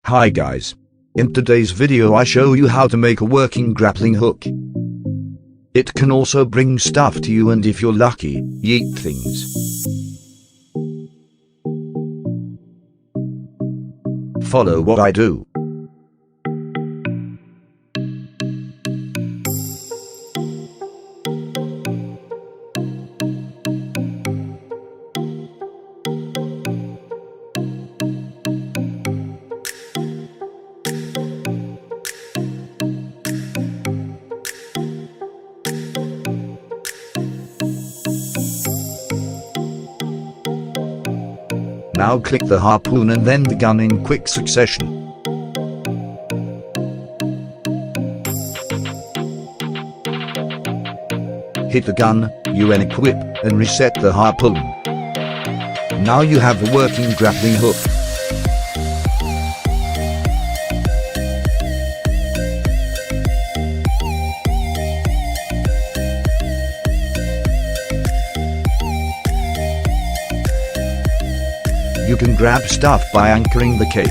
Hi guys. In today's video I show you how to make a working grappling hook. It can also bring stuff to you, and if you're lucky, yeet things. Follow what I do. Now click the harpoon and then the gun in quick succession. Hit the gun, you equip, and reset the harpoon. Now you have the working grappling hook. You can grab stuff by anchoring the cape.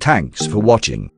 Thanks for watching.